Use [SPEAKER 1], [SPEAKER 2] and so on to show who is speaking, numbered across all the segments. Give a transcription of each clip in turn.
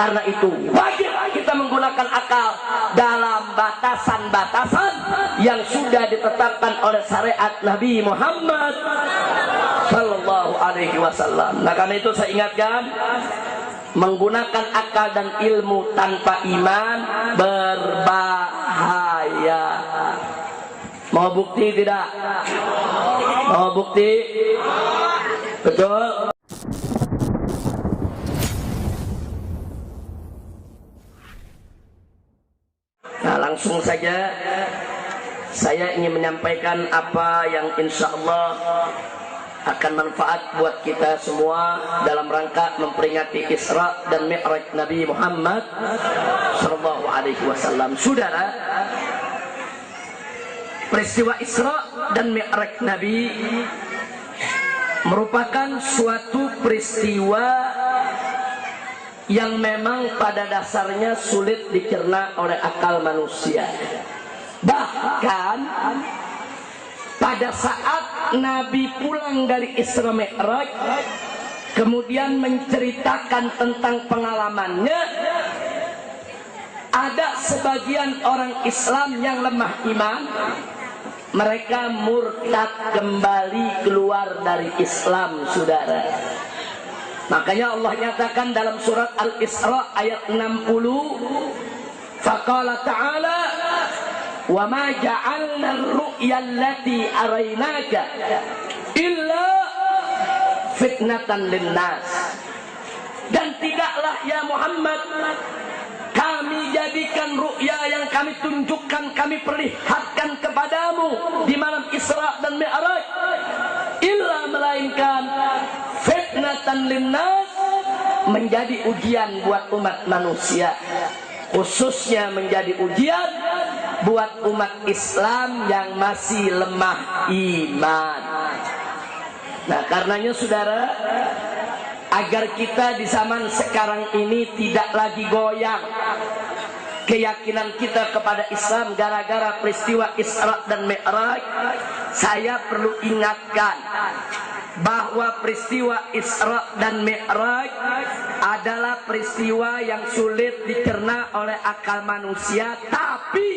[SPEAKER 1] Karena itu wajib kita menggunakan akal dalam batasan-batasan yang sudah ditetapkan oleh syariat Nabi Muhammad Sallallahu Alaihi Wasallam. Nah karena itu saya ingatkan, menggunakan akal dan ilmu tanpa iman berbahaya. Mau bukti tidak? Mau bukti? Betul? Nah langsung saja saya ingin menyampaikan apa yang insya Allah akan manfaat buat kita semua dalam rangka memperingati Isra dan Mi'raj Nabi Muhammad Sallallahu Alaihi Wasallam. Saudara, peristiwa Isra dan Mi'raj Nabi merupakan suatu peristiwa yang memang pada dasarnya sulit dicerna oleh akal manusia. Bahkan pada saat Nabi pulang dari Isra Mi'raj, kemudian menceritakan tentang pengalamannya, ada sebagian orang Islam yang lemah iman, mereka murtad kembali keluar dari Islam, saudara. Makanya Allah nyatakan dalam surat Al-Isra ayat 60, faqala ta'ala wa ma ja'alna ar-ru'ya allati araynaka illa fitnatan linnas. Dan tidaklah ya Muhammad kami jadikan ru'ya yang kami tunjukkan, kami perlihatkan kepadamu di malam Isra dan Mi'raj, illa melainkan fitnatan linnas, menjadi ujian buat umat manusia, khususnya menjadi ujian buat umat Islam yang masih lemah iman. Nah karenanya saudara, agar kita di zaman sekarang ini tidak lagi goyang keyakinan kita kepada Islam gara-gara peristiwa Isra dan Mi'raj, saya perlu ingatkan bahwa peristiwa Isra dan Mi'raj adalah peristiwa yang sulit dicerna oleh akal manusia, tapi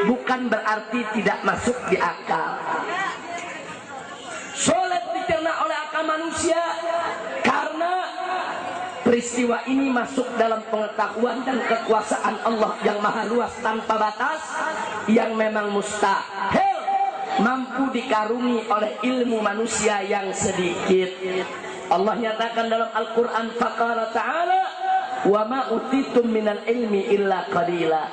[SPEAKER 1] bukan berarti tidak masuk di akal. Sulit dicerna oleh akal manusia karena peristiwa ini masuk dalam pengetahuan dan kekuasaan Allah yang maha luas tanpa batas, yang memang mustahil mampu dikarungi oleh ilmu manusia yang sedikit. Allah nyatakan dalam Al-Quran, faqala ta'ala wa ma utitum minal ilmi illa qalila.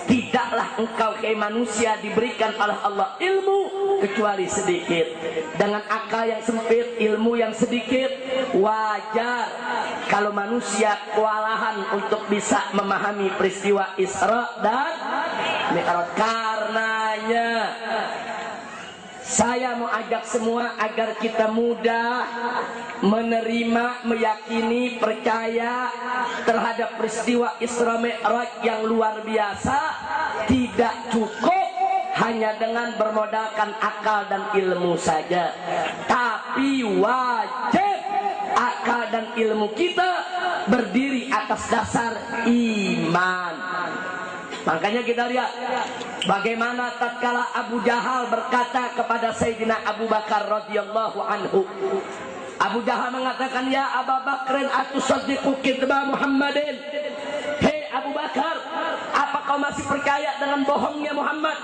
[SPEAKER 1] Tidaklah engkau hai manusia diberikan oleh Allah ilmu kecuali sedikit. Dengan akal yang sempit, ilmu yang sedikit, wajar kalau manusia kewalahan untuk bisa memahami peristiwa Isra dan Mi'raj. Karenanya saya mau ajak semua agar kita mudah menerima, meyakini, percaya terhadap peristiwa Isra Mi'raj yang luar biasa. Tidak cukup hanya dengan bermodalkan akal dan ilmu saja, tapi wajib akal dan ilmu kita berdiri atas dasar iman. Makanya kita lihat bagaimana tatkala Abu Jahal berkata kepada Sayyidina Abu Bakar radhiyallahu anhu. Abu Jahal mengatakan, ya Abu Bakrin atusaddiqu kidba Muhammadin. Hei Abu Bakar, apa kau masih percaya dengan bohongnya Muhammad?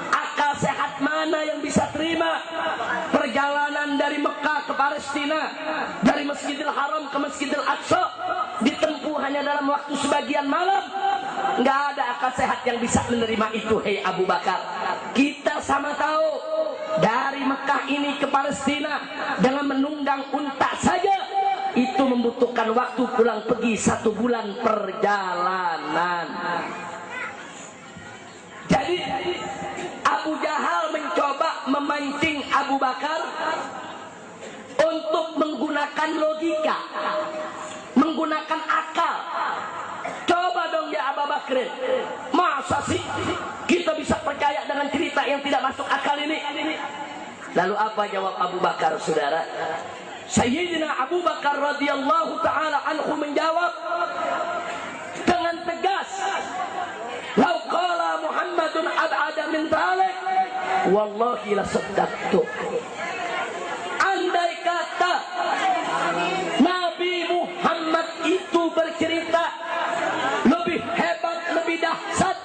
[SPEAKER 1] Akal sehat mana yang bisa terima perjalanan dari Mekah ke Palestina, dari Masjidil Haram ke Masjidil Aqsa ditempuh hanya dalam waktu sebagian malam? Nggak ada akal sehat yang bisa menerima itu. Hei Abu Bakar, kita sama tahu dari Mekah ini ke Palestina dengan menunggang unta saja itu membutuhkan waktu pulang pergi 1 bulan perjalanan. Jadi Abu Jahal mencoba memancing Abu Bakar untuk menggunakan logika, menggunakan akal. Coba dong ya Abu Bakar, masa sih kita bisa percaya dengan cerita yang tidak masuk akal ini? Lalu apa jawab Abu Bakar, saudara? Sayyidina Abu Bakar radhiyallahu ta'ala anhu menjawab, wallahi la saddaqtu. Andai kata Nabi Muhammad itu bercerita lebih hebat, lebih dahsyat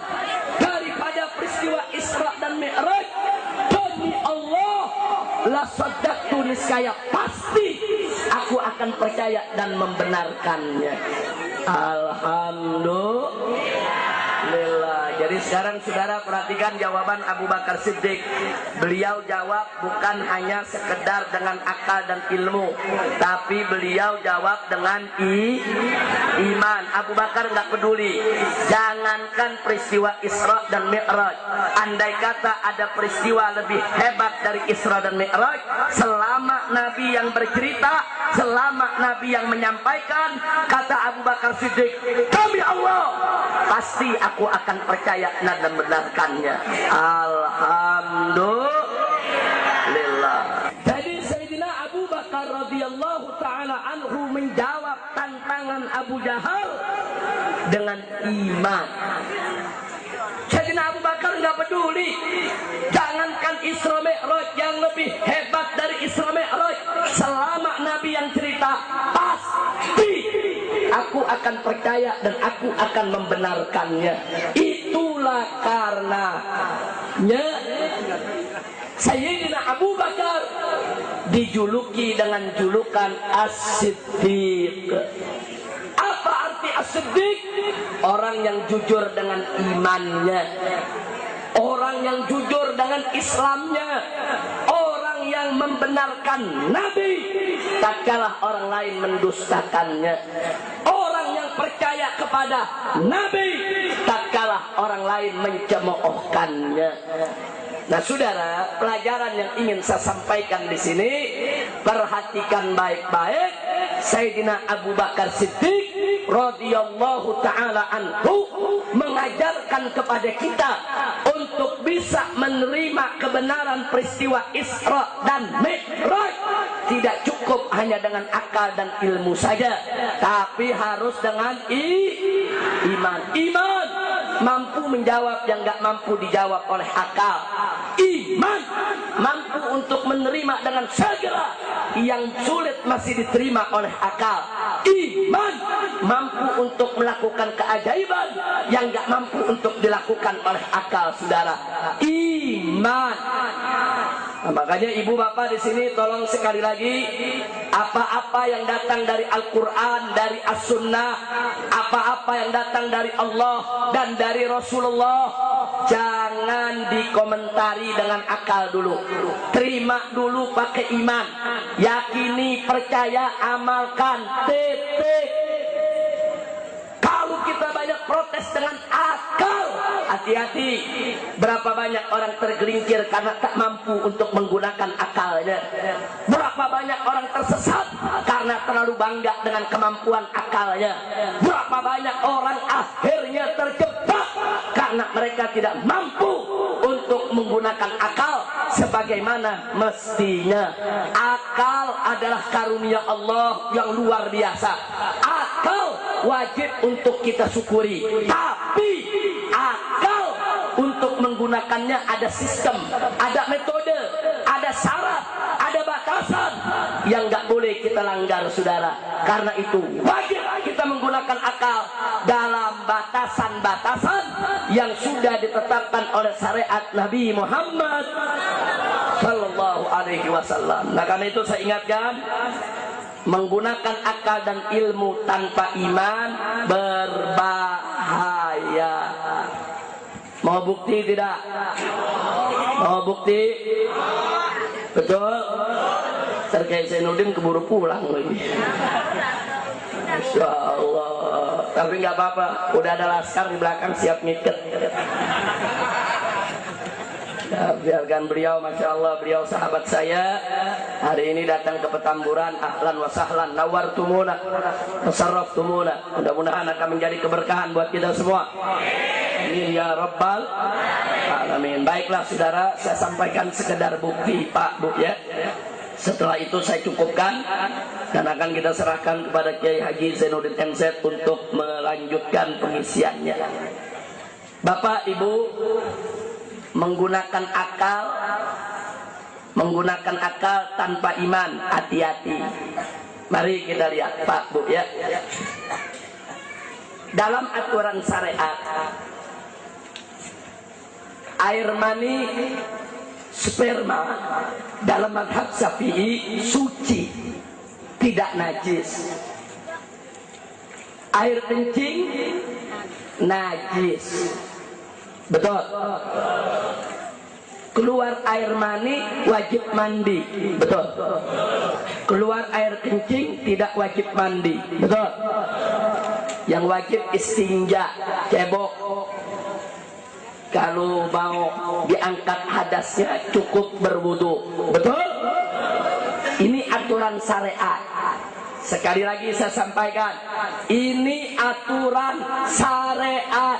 [SPEAKER 1] daripada peristiwa Isra dan Mi'raj, demi Allah la saddaqtu, niscaya pasti aku akan percaya dan membenarkannya. Alhamdulillah. Jadi sekarang saudara perhatikan jawaban Abu Bakar Siddiq. Beliau jawab bukan hanya sekedar dengan akal dan ilmu, tapi beliau jawab dengan iman. Abu Bakar nggak peduli. Jangankan peristiwa Isra dan Mi'raj, andai kata ada peristiwa lebih hebat dari Isra dan Mi'raj, selama Nabi yang bercerita, selama Nabi yang menyampaikan, kata Abu Bakar Siddiq, demi Allah pasti aku akan percaya dan membenarkannya. Alhamdulillah. Jadi Sayyidina Abu Bakar radhiyallahu ta'ala anhu menjawab tantangan Abu Jahal dengan iman. Sayyidina Abu Bakar nggak peduli. Jangankan Isra Mi'raj yang lebih hebat dari Isra Mi'raj, selama Nabi yang cerita, pasti aku akan percaya dan aku akan membenarkannya. Itulah karenanya Sayyidina Abu Bakar dijuluki dengan julukan As-Siddiq. Apa arti As-Siddiq? Orang yang jujur dengan imannya, orang yang jujur dengan Islamnya, orang yang membenarkan Nabi tatkala orang lain mendustakannya, orang yang percaya kepada Nabi tatkala orang lain mencemoohkannya. Nah, saudara, pelajaran yang ingin saya sampaikan di sini, perhatikan baik-baik. Sayyidina Abu Bakar Siddiq radhiyallahu ta'ala anhu mengajarkan kepada kita untuk bisa menerima kebenaran peristiwa Isra dan Mi'raj. Tidak cukup hanya dengan akal dan ilmu saja, tapi harus dengan iman. Iman mampu menjawab yang gak mampu dijawab oleh akal. Iman mampu untuk menerima dengan segera yang sulit masih diterima oleh akal. Iman mampu untuk melakukan keajaiban yang gak mampu untuk dilakukan oleh akal, saudara. Iman. Nah, makanya ibu bapak di sini tolong sekali lagi, apa-apa yang datang dari Al-Quran, dari As-Sunnah, apa-apa yang datang dari Allah dan dari Rasulullah, jangan dikomentari dengan akal dulu. Terima dulu pakai iman, yakini, percaya, amalkan. Titik. Kalau kita banyak protes dengan akal, hati-hati. Berapa banyak orang tergelincir karena tak mampu untuk menggunakan akalnya. Berapa banyak orang tersesat karena terlalu bangga dengan kemampuan akalnya. Berapa banyak orang akhirnya terjebak karena mereka tidak mampu untuk menggunakan akal sebagaimana mestinya. Akal adalah karunia Allah yang luar biasa. Akal wajib untuk kita syukuri, tapi akal untuk menggunakannya ada sistem, ada metode, ada syarat, ada batasan yang nggak boleh kita langgar, saudara. Karena itu wajib kita menggunakan akal dalam batasan-batasan yang sudah ditetapkan oleh syariat Nabi Muhammad Sallallahu Alaihi Wasallam. Nah, karena itu saya ingatkan, menggunakan akal dan ilmu tanpa iman berbahaya. Mau bukti tidak? Mau bukti? Betul? Terkait Zainuddin keburu pulang lagi. Masya Allah. Tapi nggak apa-apa, udah ada laskar di belakang siap ngiket. Ya, biarkan beliau, Masya Allah, beliau sahabat saya. Hari ini datang ke Petamburan, ahlan wa sahlan, nawartumuna, tasarraftumuna. Mudah-mudahan akan menjadi keberkahan buat kita semua. Amin ya Rabbal Alamin. Baiklah saudara, saya sampaikan sekedar bukti Pak Bu ya. Setelah itu saya cukupkan dan akan kita serahkan kepada Kiai Haji Zainuddin MZ untuk melanjutkan pengisiannya. Bapak Ibu, menggunakan akal tanpa iman, hati-hati. Mari kita lihat Pak Bu ya. Dalam aturan syariat, air mani, sperma dalam mazhab Syafi'i suci, tidak najis. Air kencing najis. Betul. Keluar air mani wajib mandi. Betul. Keluar air kencing tidak wajib mandi. Betul. Yang wajib istinja, cebok. Kalau mau diangkat hadasnya cukup berwudu. Betul. Ini aturan syariat. Sekali lagi saya sampaikan, ini aturan syariat.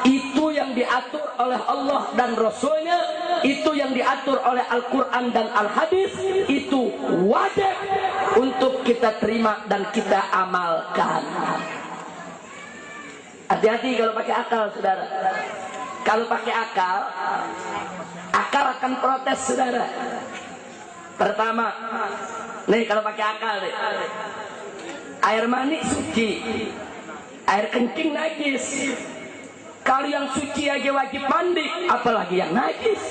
[SPEAKER 1] Itu yang diatur oleh Allah dan Rasulnya, itu yang diatur oleh Al-Quran dan Al-Hadis, itu wajib untuk kita terima dan kita amalkan. Hati-hati kalau pakai akal, saudara. Kalau pakai akal akan protes, saudara. Pertama, nih kalau pakai akal nih, air mani suci, air kencing najis. Kalau yang suci aja wajib mandi, apalagi yang najis.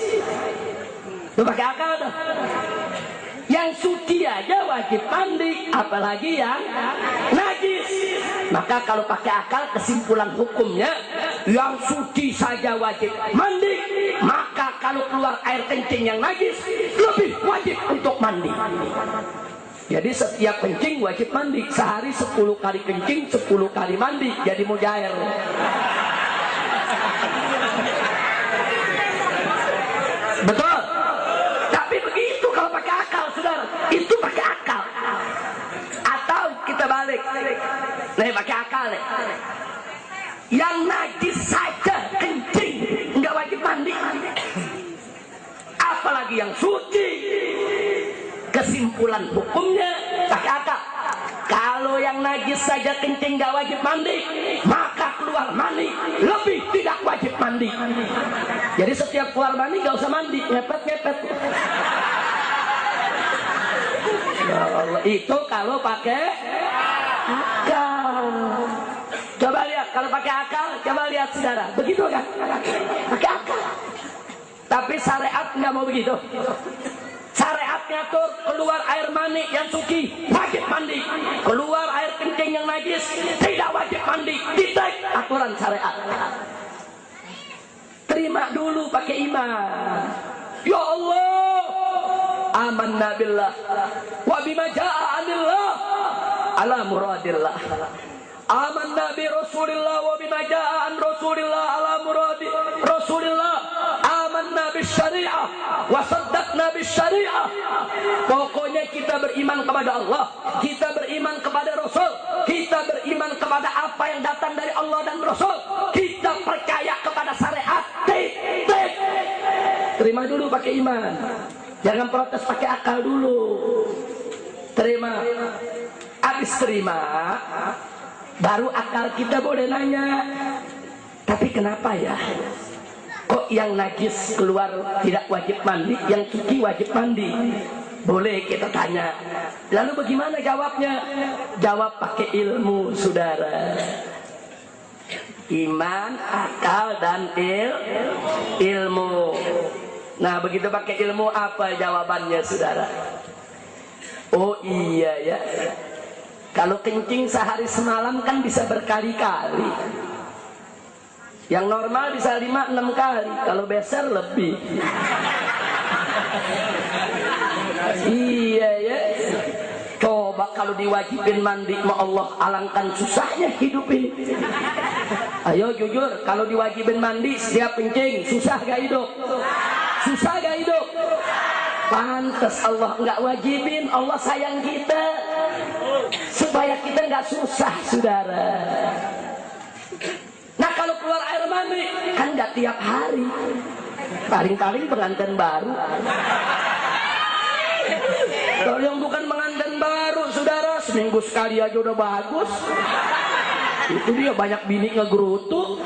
[SPEAKER 1] Lu pakai akal tuh. Yang suci aja wajib mandi, apalagi yang najis. Maka kalau pakai akal, kesimpulan hukumnya, yang suci saja wajib mandi, maka kalau keluar air kencing yang najis, lebih wajib untuk mandi. Jadi setiap kencing wajib mandi. Sehari 10 kali kencing, 10 kali mandi. Jadi mujair. Betul. Tapi begitu kalau pakai akal, saudara. Itu pakai akal. Atau kita balik. Nih pakai akal nih. Yang najis saja kencing nggak wajib mandi. Apalagi yang suci. Kesimpulan hukumnya pakai akal. Kalau yang najis saja kencing nggak wajib mandi, maka keluar mandi lebih tidak wajib mandi. Jadi setiap keluar mandi nggak usah mandi, ngepet-ngepet. Ya Allah, itu kalau pakai akal. Coba lihat kalau pakai akal, coba lihat saudara, begitu kan? Pakai akal. Tapi syariat nggak mau begitu. Syariat ngatur keluar air mani yang suci wajib mandi, keluar air kencing yang najis tidak wajib mandi. Titik aturan syariat. Terima dulu pakai iman. Ya Allah, amanna billah wa bima jaa anillah ala muradillah. Amanna bi Rasulillah wa bima jaa an Rasulillah ala muradi Rasulillah. Amanna bis syariah wa saddaqna bis syariah. Pokoknya kita beriman kepada Allah, kita beriman kepada Rasul, kita beriman kepada apa yang datang dari Allah dan Rasul, kita percaya kepada syariat. Titik. Terima dulu pakai iman. Jangan protes pakai akal dulu. Terima. Habis terima, baru akal kita boleh nanya, tapi kenapa ya? Kok yang najis keluar tidak wajib mandi, yang suci wajib mandi? Boleh kita tanya. Lalu bagaimana jawabnya? Jawab pakai ilmu, saudara. Iman, akal, dan ilmu. Nah, begitu pakai ilmu apa jawabannya, saudara? Oh iya ya. Kalau kencing sehari semalam kan bisa berkali-kali. Yang normal bisa 5-6 kali. Kalau beser lebih. Iya ya. Coba kalau diwajibin mandi sama Allah, alangkan susahnya hidup ini. Ayo jujur, kalau diwajibin mandi setiap kencing, susah gak hidup? Susah gak hidup? Pantes Allah nggak wajibin. Allah sayang kita supaya kita nggak susah, saudara. Nah kalau keluar air mani kan nggak tiap hari, paling-paling pengantin baru. Kalau yang bukan pengantin baru, saudara, seminggu sekali aja udah bagus. Itu dia banyak bini ngegerutu.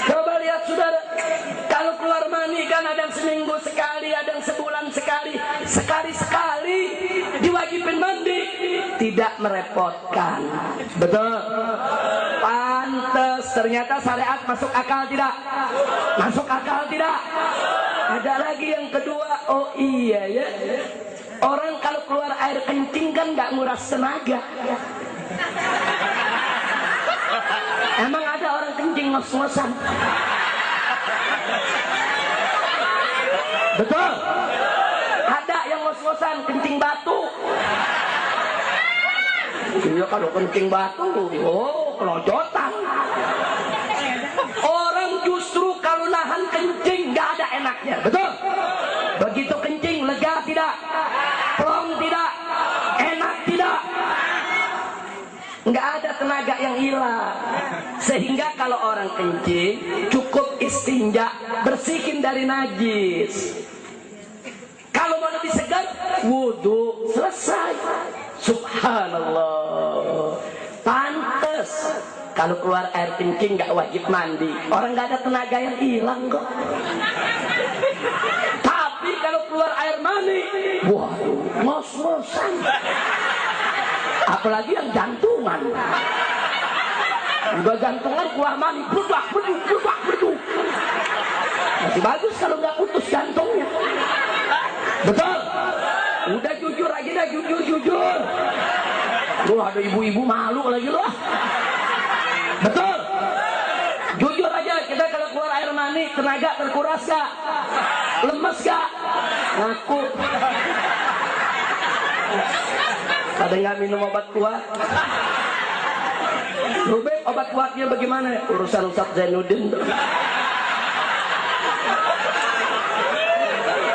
[SPEAKER 1] Coba lihat, saudara, seminggu sekali, ada yang sebulan sekali, sekali-sekali diwajibin mandi, tidak merepotkan. Betul? Pantes. Ternyata syariat masuk akal tidak? Masuk akal tidak? Ada lagi yang kedua. Oh iya ya, orang kalau keluar air kencing kan nggak nguras tenaga. Emang ada orang kencing ngos-ngosan? Betul? Ada yang ngos-ngosan kencing batu. Iya, kalau kencing batu, oh kelojotan. Orang justru kalau nahan kencing nggak ada enaknya. Betul? Begitu kencing lega tidak? Plong tidak? Enak tidak? Nggak ada tenaga yang hilang. Sehingga kalau orang kencing cukup istinja, bersihin dari najis. Kalau mau lebih segar, wudhu, selesai. Subhanallah. Pantes kalau keluar air kencing nggak wajib mandi. Orang nggak ada tenaga yang hilang kok. Tapi kalau keluar air mani, wah, ngos-ngosan. Apalagi yang jantungan. Udah jantungan keluar mani, bludak. Masih bagus kalau nggak putus jantungnya. Betul? Udah jujur aja dah, jujur. Loh, ada ibu-ibu malu lagi loh. Betul? Jujur aja, kita kalau keluar air mani, tenaga terkuras gak? Lemes gak? Ngaku. Ada nggak minum obat kuat? Rubek, obat kuatnya bagaimana? Urusan Ustaz Zainuddin.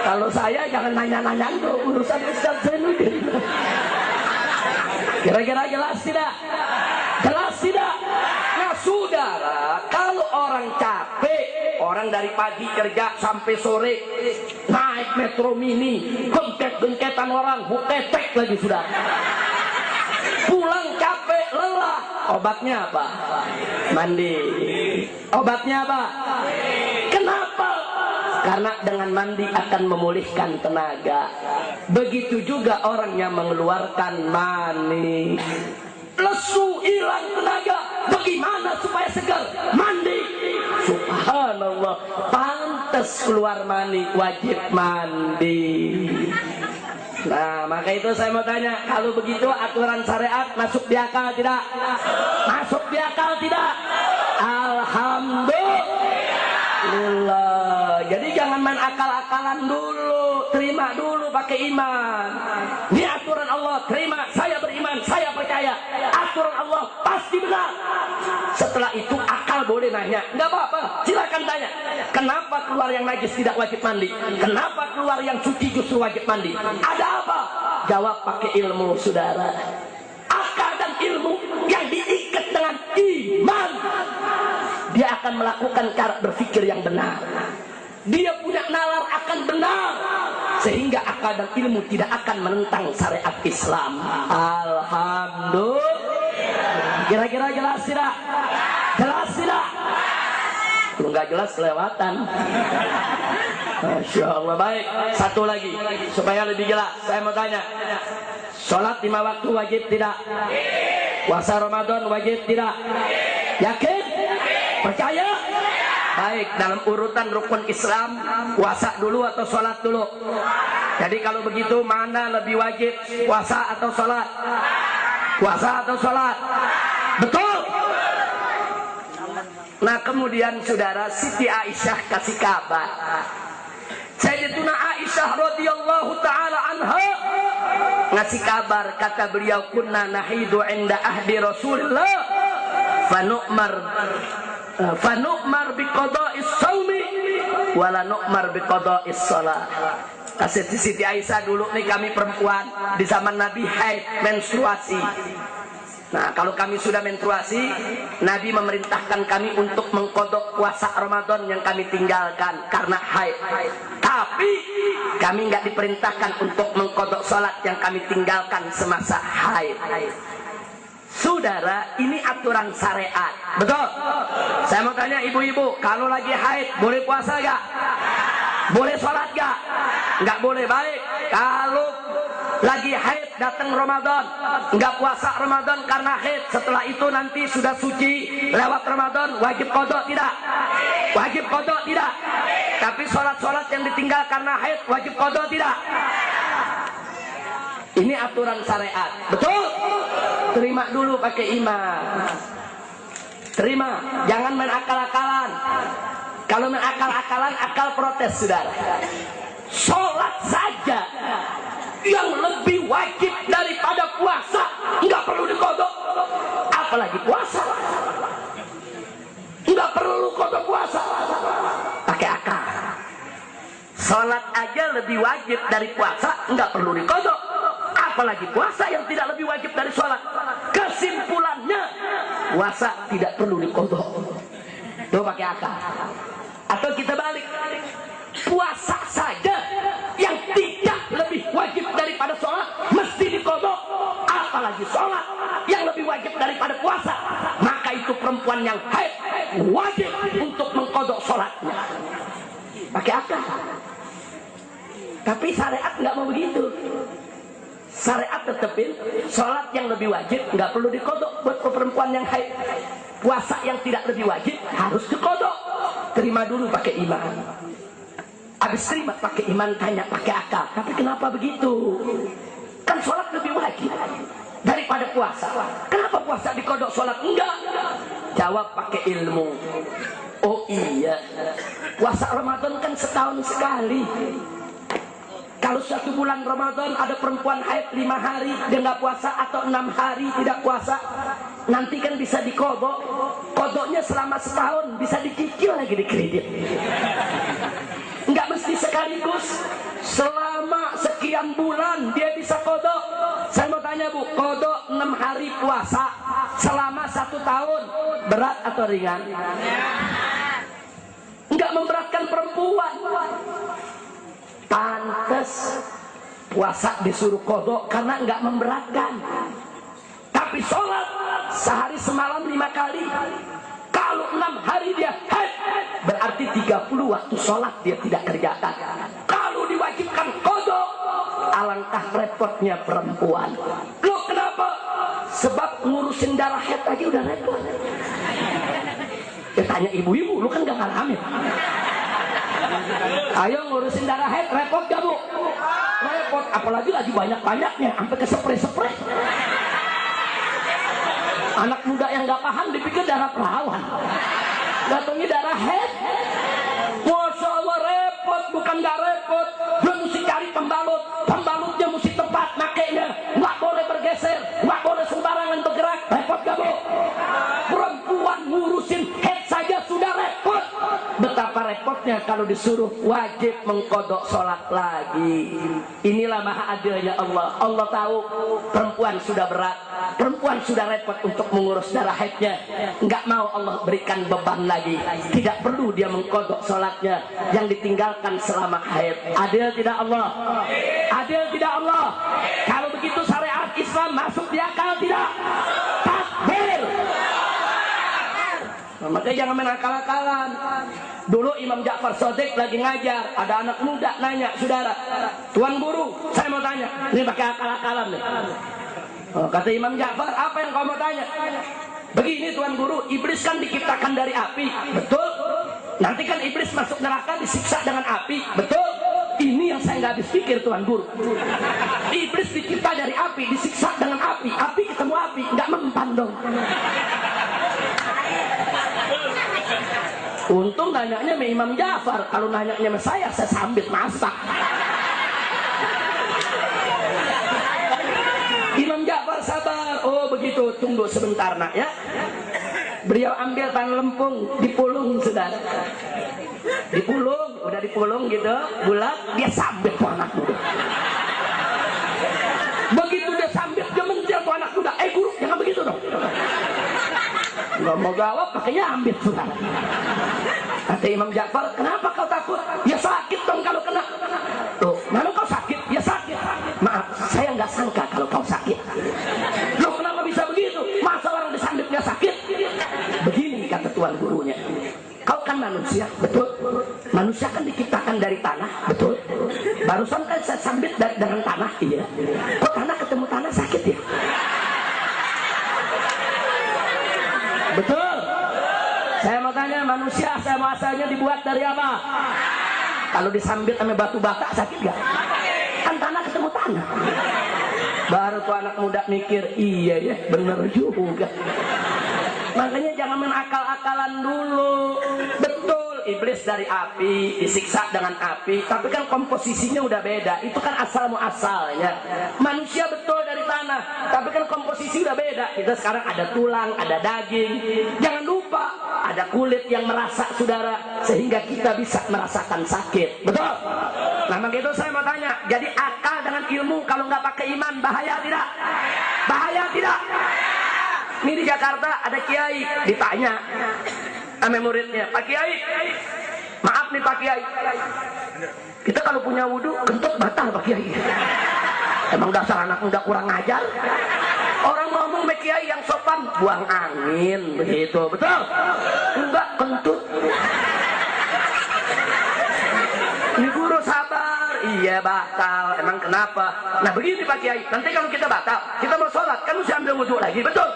[SPEAKER 1] Kalau saya jangan nanya-nanya itu urusan Ustaz Zainuddin. Kira-kira jelas tidak? Jelas tidak? Nah saudara, kalau orang capek, orang dari pagi kerja sampai sore naik metro mini, gengket-gengketan orang, buketek lagi sudah. Pulang capek, lelah. Obatnya apa? Mandi. Obatnya apa? Kenapa? Karena dengan mandi akan memulihkan tenaga. Begitu juga orang yang mengeluarkan mani. Lesu, hilang tenaga. Bagaimana supaya segar? Mandi. Subhanallah. Pantes keluar mani, wajib mandi. Nah, maka itu saya mau tanya, kalau begitu aturan syariat masuk di akal tidak? Masuk di akal tidak? Alhamdulillah. Jadi jangan main akal-akalan dulu, terima dulu pakai iman. Ini aturan Allah, terima, saya beriman, saya percaya. Aturan Allah pasti benar. Setelah itu akal boleh nanya, nggak apa-apa, silakan tanya. Kenapa keluar yang najis tidak wajib mandi? Kenapa keluar yang suci justru wajib mandi? Ada apa? Jawab pakai ilmu, saudara. Akal dan ilmu yang diikat dengan iman, dia akan melakukan cara berpikir yang benar. Dia punya nalar akan benar, sehingga akal dan ilmu tidak akan menentang syariat Islam. Alhamdulillah. Kira-kira jelas tidak? Jelas tidak? Kalau nggak jelas kelewatan. Masya Allah. Baik, satu lagi supaya lebih jelas. Saya mau tanya, sholat 5 waktu wajib tidak? Puasa Ramadan wajib tidak? Yakin? Percaya? Baik, dalam urutan rukun Islam, puasa dulu atau sholat dulu? Jadi kalau begitu mana lebih wajib, puasa atau sholat? Puasa atau sholat? Betul? Nah kemudian saudara, Siti Aisyah kasih kabar. Sayyidatuna Aisyah radhiyallahu taala anha ngasih kabar, kata beliau, kunna nahidu inda ahdi Rasulullah fanu'mar biqada'is shaumi wala nu'mar biqada'is shalah. Kata Siti Aisyah, dulu nih kami perempuan di zaman Nabi haid, menstruasi. Nah kalau kami sudah menstruasi, Nabi memerintahkan kami untuk mengkodok puasa Ramadan yang kami tinggalkan karena haid. Tapi kami nggak diperintahkan untuk mengkodok sholat yang kami tinggalkan semasa haid. Saudara, ini aturan syariat, betul? Saya mau tanya ibu-ibu, kalau lagi haid boleh puasa gak? Boleh sholat gak? Nggak boleh. Baik, kalau lagi haid datang Ramadan, nggak puasa Ramadan karena haid, setelah itu nanti sudah suci lewat Ramadan, wajib qadha tidak? Wajib qadha tidak? Tapi sholat-sholat yang ditinggal karena haid wajib qadha tidak? Ini aturan syariat, betul? Terima dulu pakai iman. Terima, jangan main akal-akalan. Kalau main akal-akalan, akal protes, saudara. Sholat saja yang lebih wajib daripada puasa nggak perlu dikodok, apalagi puasa. Nggak perlu kodok puasa, pakai akal. Sholat aja lebih wajib dari puasa, nggak perlu dikodok, apalagi puasa yang tidak lebih wajib dari sholat. Kesimpulannya, puasa tidak perlu dikodok. Tuh pakai akal. Atau kita balik, puasa saja yang tidak lebih wajib daripada sholat mesti dikodok, apalagi sholat yang lebih wajib daripada puasa. Maka itu perempuan yang haid wajib untuk mengkodok sholatnya. Pakai akal. Tapi syariat nggak mau begitu. Syariat tetepin sholat yang lebih wajib nggak perlu dikodok buat perempuan yang haid. Puasa yang tidak lebih wajib harus dikodok. Terima dulu pakai iman. Habis terima pakai iman, tanya pakai akal. Tapi kenapa begitu? Kan sholat lebih wajib daripada puasa. Kenapa puasa dikodok, sholat enggak? Jawab pakai ilmu. Oh iya, puasa Ramadan kan setahun sekali. Kalau 1 bulan Ramadan ada perempuan haid 5 hari dia nggak puasa atau 6 hari tidak puasa, nanti kan bisa dikodok. Kodoknya selama setahun, bisa dicicil lagi di kredit. Nggak mesti sekaligus. Selama sekian bulan dia bisa kodok. Saya mau tanya Bu, kodok 6 hari puasa selama 1 tahun berat atau ringan? Nggak memberatkan perempuan. Pantes puasa disuruh kodok karena nggak memberatkan. Tapi sholat sehari semalam 5 kali. Kalau 6 hari dia haid, berarti 30 waktu sholat dia tidak kerjakan. Kalau diwajibkan kodok, alangkah repotnya perempuan. Loh kenapa? Sebab ngurusin darah haid aja udah repot. Ya tanya ibu-ibu, lu kan gak ngalamin. Ayo ngurusin darah haid, repot gak Bu? Repot, apalagi lagi banyak-banyaknya, sampai ke spray-spray. Anak muda yang gak paham dipikir darah perawan, datangnya darah haid. Masya Allah repot, bukan gak repot. Dia mesti cari pembalut, pembalutnya mesti tepat makainya, nggak boleh bergeser, nggak boleh sembarangan bergerak. Repot gak Bu? Perempuan ngurusin haid saja sudah repot. Betapa repotnya kalau disuruh wajib mengkodok sholat lagi. Inilah maha adilnya Allah. Allah tahu perempuan sudah berat, perempuan sudah repot untuk mengurus darah haidnya. Enggak mau Allah berikan beban lagi. Tidak perlu dia mengkodok sholatnya yang ditinggalkan selama haid. Adil tidak Allah? Adil tidak Allah? Kalau begitu syariat Islam masuk di akal tidak? Takbir! Nah, makanya jangan main akal-akalan. Dulu Imam Ja'far Shadiq lagi ngajar, ada anak muda nanya, saudara, Tuan Guru, saya mau tanya, ini pakai akal-akalan nih. Oh, kata Imam Ja'far, apa yang kau mau tanya? Begini Tuan Guru, iblis kan diciptakan dari api, betul? Nanti kan iblis masuk neraka disiksa dengan api, betul? Ini yang saya nggak habis pikir Tuan Guru. Iblis dicipta dari api, disiksa dengan api, api ketemu api, nggak mempan dong. Untung nanyanya sama Imam Ja'far. Kalau nanyanya sama saya sambit masak. Imam Ja'far sabar. Oh begitu, tunggu sebentar nak ya. Beliau ambil tan lempung, dipulung saudara. Dipulung, udah dipulung gitu, bulat, dia sambit tuh anak muda. Begitu dia sambit, dia mentil tuh anak muda. Guru, jangan begitu dong. Nggak mau jawab, pakainya ambil saudara. Kata Imam Ja'far, kenapa kau takut? Ya sakit dong kalau kena. Tuh, mana kau sakit? Ya sakit. Maaf, saya nggak sangka kalau kau sakit. Loh, kenapa bisa begitu? Masa orang disambitnya sakit? Begini kata tuan gurunya. Kau kan manusia, betul? Manusia kan diciptakan dari tanah, betul. Barusan kan saya sambit dengan tanah, iya. Kok tanah ketemu tanah sakit ya? Betul. Saya mau tanya, manusia sama asalnya dibuat dari apa? Kalau disambit sama batu bata sakit gak? Kan tanah ketemu tanah. Baru tuh anak muda mikir, iya ya, bener juga. Makanya jangan main akal-akalan dulu. Betul, iblis dari api, disiksa dengan api, tapi kan komposisinya udah beda. Itu kan asal muasalnya. Manusia betul dari tanah, tapi kan komposisi udah beda. Kita sekarang ada tulang, ada daging. Jangan lupa ada kulit yang merasak, saudara, sehingga kita bisa merasakan sakit. Betul? Nah, begitu saya mau tanya, jadi akal dengan ilmu kalau nggak pakai iman bahaya tidak? Bahaya tidak? Ini di Jakarta ada kiai ditanya sama muridnya, Pak Kiai, maaf nih Pak Kiai, kita kalau punya wudhu kentut batal Pak Kiai. Emang dasar anak muda kurang ajar. Orang ngomong Pak Kiai yang sopan, buang angin begitu, betul? Enggak, kentut. Ini guru sabar, iya batal. Emang kenapa? Nah begini Pak Kiai, nanti kalau kita batal, kita mau sholat, kan mesti ambil wudhu lagi, betul?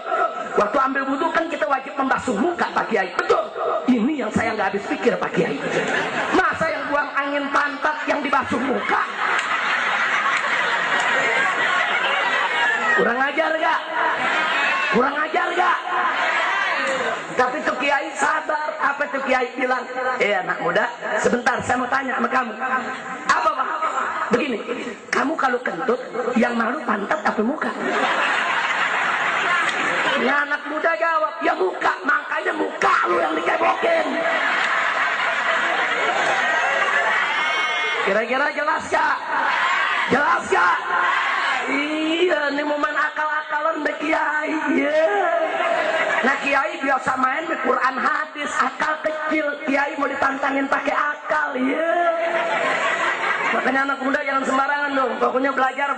[SPEAKER 1] Waktu ambil wudhu kan kita wajib membasuh muka Pak Kiai, betul? Ini yang saya nggak habis pikir Pak Kiai. Masa yang buang angin pantat yang dibasuh muka? Kurang ajar gak? Kurang ajar gak? Tapi tuh Kiai sabar. Apa tuh Kiai bilang? Anak muda, sebentar saya mau tanya sama kamu. Apa Pak? Begini, kamu kalau kentut yang malu pantat apa muka? Ya anak muda jawab, ya muka, makanya muka lu yang dikebokin. Kira-kira jelas gak? Jelas gak? Iya, ini momen akal-akalan Mbak Kiai. Nah Kiai biasa main di Quran hadis, akal kecil. Kiai mau ditantangin pakai akal, Makanya anak muda jangan sembarangan dong. Pokoknya belajar,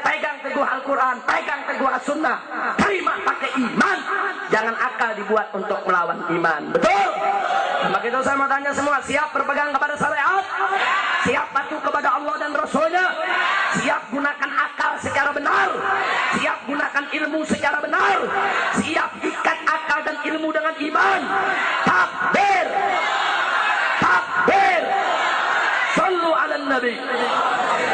[SPEAKER 1] pegang teguh Al-Quran, pegang teguh As-Sunnah, terima pakai iman. Jangan akal dibuat untuk melawan iman. Betul? Maka itu saya mau tanya semua, siap berpegang kepada syariat? Siap patuh kepada Allah dan Rasulnya? Siap gunakan akal secara benar? Siap gunakan ilmu secara benar? Siap ikat akal dan ilmu dengan iman? Takbir! Takbir! Sallu ala Nabi.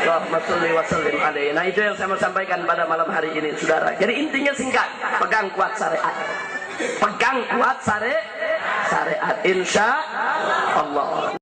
[SPEAKER 1] Allahumma sholli wa sallim alaihi. Nah itu yang saya mau sampaikan pada malam hari ini, saudara. Jadi intinya singkat, pegang kuat syariat. Pegang kuat syariat, insya Allah.